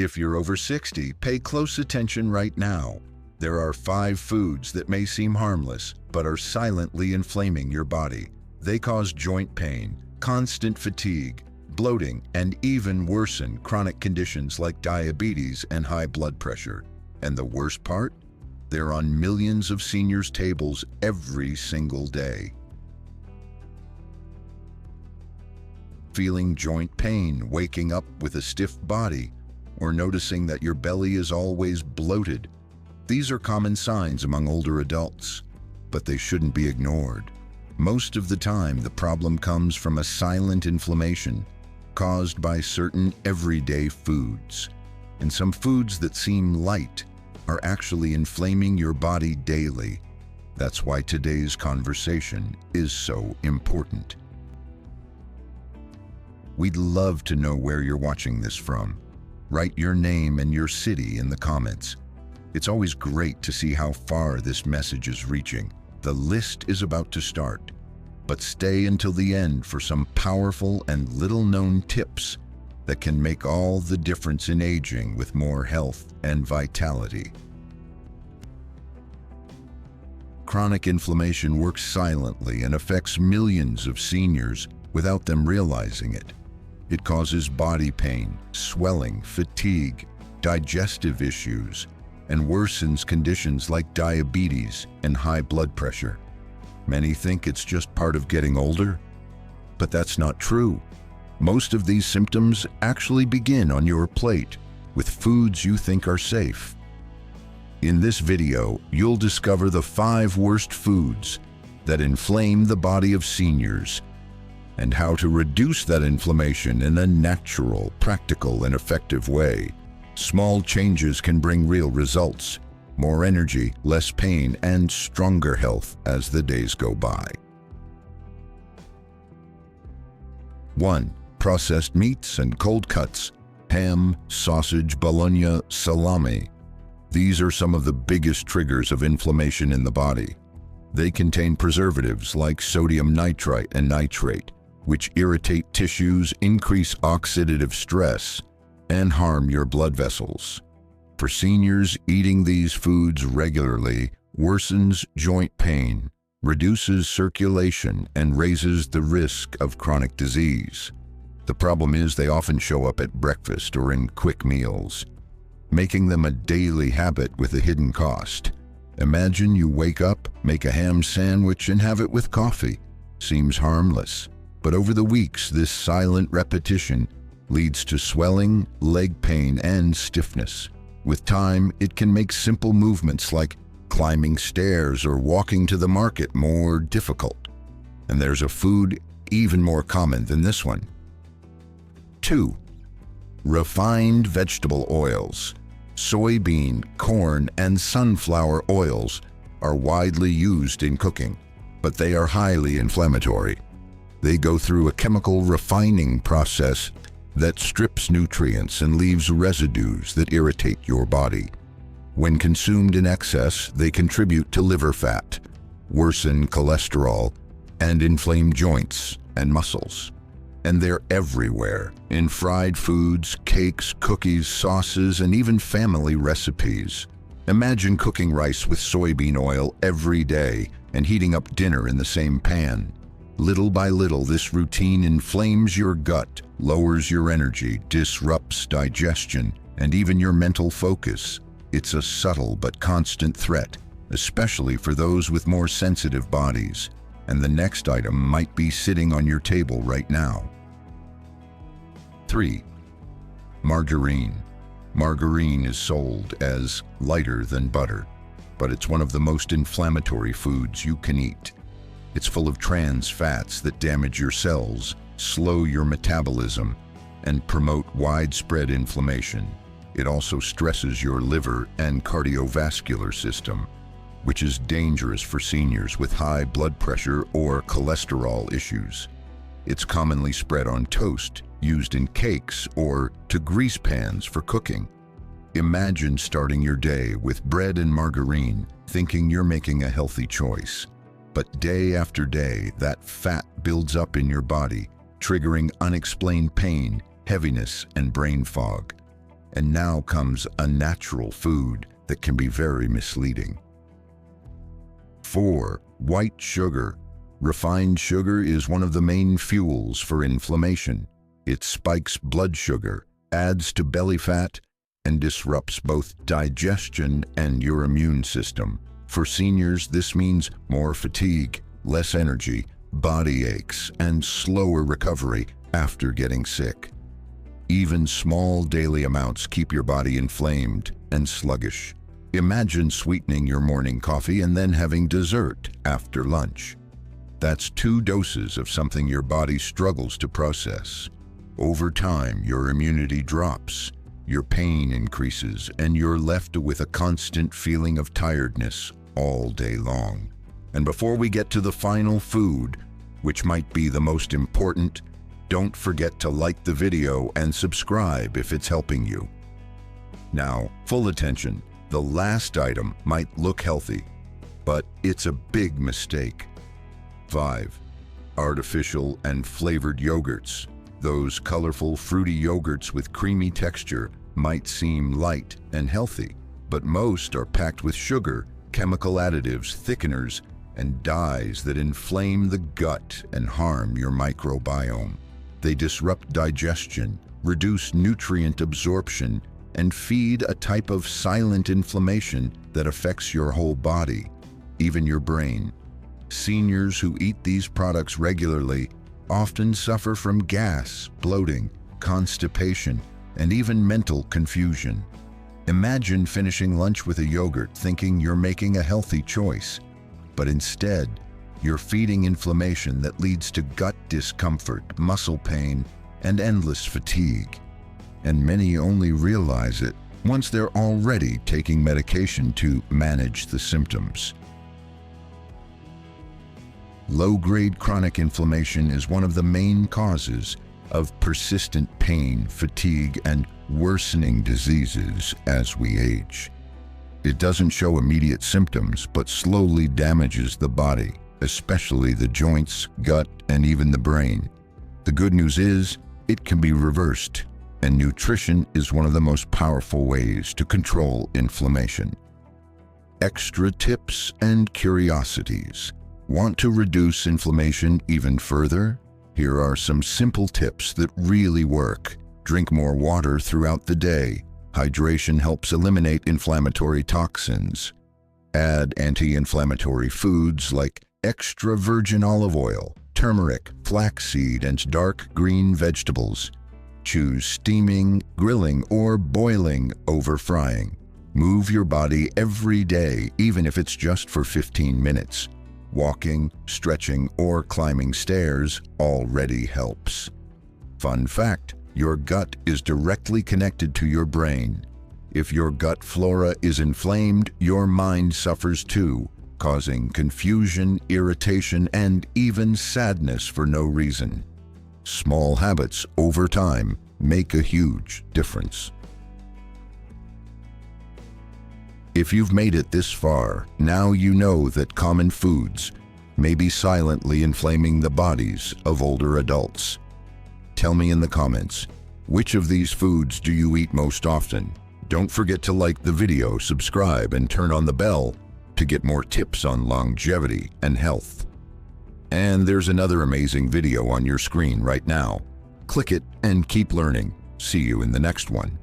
If you're over 60, pay close attention right now. There are 5 foods that may seem harmless, but are silently inflaming your body. They cause joint pain, constant fatigue, bloating, and even worsen chronic conditions like diabetes and high blood pressure. And the worst part? They're on millions of seniors' tables every single day. Feeling joint pain, waking up with a stiff body, or noticing that your belly is always bloated. These are common signs among older adults, but they shouldn't be ignored. Most of the time, the problem comes from a silent inflammation caused by certain everyday foods. And some foods that seem light are actually inflaming your body daily. That's why today's conversation is so important. We'd love to know where you're watching this from. Write your name and your city in the comments. It's always great to see how far this message is reaching. The list is about to start, but stay until the end for some powerful and little-known tips that can make all the difference in aging with more health and vitality. Chronic inflammation works silently and affects millions of seniors without them realizing it. It causes body pain, swelling, fatigue, digestive issues, and worsens conditions like diabetes and high blood pressure. Many think it's just part of getting older, but that's not true. Most of these symptoms actually begin on your plate with foods you think are safe. In this video, you'll discover the 5 worst foods that inflame the body of seniors and how to reduce that inflammation in a natural, practical, and effective way. Small changes can bring real results, more energy, less pain, and stronger health as the days go by. 1. Processed meats and cold cuts, ham, sausage, bologna, salami. These are some of the biggest triggers of inflammation in the body. They contain preservatives like sodium nitrite and nitrate, which irritate tissues, increase oxidative stress, and harm your blood vessels. For seniors, eating these foods regularly worsens joint pain, reduces circulation, and raises the risk of chronic disease. The problem is they often show up at breakfast or in quick meals, making them a daily habit with a hidden cost. Imagine you wake up, make a ham sandwich, and have it with coffee. Seems harmless, but over the weeks, this silent repetition leads to swelling, leg pain, and stiffness. With time, it can make simple movements like climbing stairs or walking to the market more difficult. And there's a food even more common than this one. 2. Refined vegetable oils. Soybean, corn, and sunflower oils are widely used in cooking, but they are highly inflammatory. They go through a chemical refining process that strips nutrients and leaves residues that irritate your body. When consumed in excess, they contribute to liver fat, worsen cholesterol, and inflame joints and muscles. And they're everywhere, in fried foods, cakes, cookies, sauces, and even family recipes. Imagine cooking rice with soybean oil every day and heating up dinner in the same pan. Little by little, this routine inflames your gut, lowers your energy, disrupts digestion, and even your mental focus. It's a subtle but constant threat, especially for those with more sensitive bodies. And the next item might be sitting on your table right now. 3. Margarine. Margarine is sold as lighter than butter, but it's one of the most inflammatory foods you can eat. It's full of trans fats that damage your cells, slow your metabolism, and promote widespread inflammation. It also stresses your liver and cardiovascular system, which is dangerous for seniors with high blood pressure or cholesterol issues. It's commonly spread on toast, used in cakes, or to grease pans for cooking. Imagine starting your day with bread and margarine, thinking you're making a healthy choice. But day after day, that fat builds up in your body, triggering unexplained pain, heaviness, and brain fog. And now comes a natural food that can be very misleading. 4. White sugar. Refined sugar is one of the main fuels for inflammation. It spikes blood sugar, adds to belly fat, and disrupts both digestion and your immune system. For seniors, this means more fatigue, less energy, body aches, and slower recovery after getting sick. Even small daily amounts keep your body inflamed and sluggish. Imagine sweetening your morning coffee and then having dessert after lunch. That's 2 doses of something your body struggles to process. Over time, your immunity drops, your pain increases, and you're left with a constant feeling of tiredness all day long. And before we get to the final food, which might be the most important, don't forget to like the video and subscribe if it's helping you. Now, full attention. The last item might look healthy, but it's a big mistake. 5. Artificial and flavored yogurts. Those colorful, fruity yogurts with creamy texture might seem light and healthy, but most are packed with sugar, chemical additives, thickeners, and dyes that inflame the gut and harm your microbiome. They disrupt digestion, reduce nutrient absorption, and feed a type of silent inflammation that affects your whole body, even your brain. Seniors who eat these products regularly often suffer from gas, bloating, constipation, and even mental confusion. Imagine finishing lunch with a yogurt thinking you're making a healthy choice, but instead, you're feeding inflammation that leads to gut discomfort, muscle pain, and endless fatigue. And many only realize it once they're already taking medication to manage the symptoms. Low-grade chronic inflammation is one of the main causes of persistent pain, fatigue, and worsening diseases as we age. It doesn't show immediate symptoms, but slowly damages the body, especially the joints, gut, and even the brain. The good news is, it can be reversed, and nutrition is one of the most powerful ways to control inflammation. Extra tips and curiosities. Want to reduce inflammation even further? Here are some simple tips that really work. Drink more water throughout the day. Hydration helps eliminate inflammatory toxins. Add anti-inflammatory foods like extra virgin olive oil, turmeric, flaxseed, and dark green vegetables. Choose steaming, grilling, or boiling over frying. Move your body every day, even if it's just for 15 minutes. Walking, stretching, or climbing stairs already helps. Fun fact, your gut is directly connected to your brain. If your gut flora is inflamed, your mind suffers too, causing confusion, irritation, and even sadness for no reason. Small habits over time make a huge difference. If you've made it this far, now you know that common foods may be silently inflaming the bodies of older adults. Tell me in the comments, which of these foods do you eat most often? Don't forget to like the video, subscribe, and turn on the bell to get more tips on longevity and health. And there's another amazing video on your screen right now. Click it and keep learning. See you in the next one.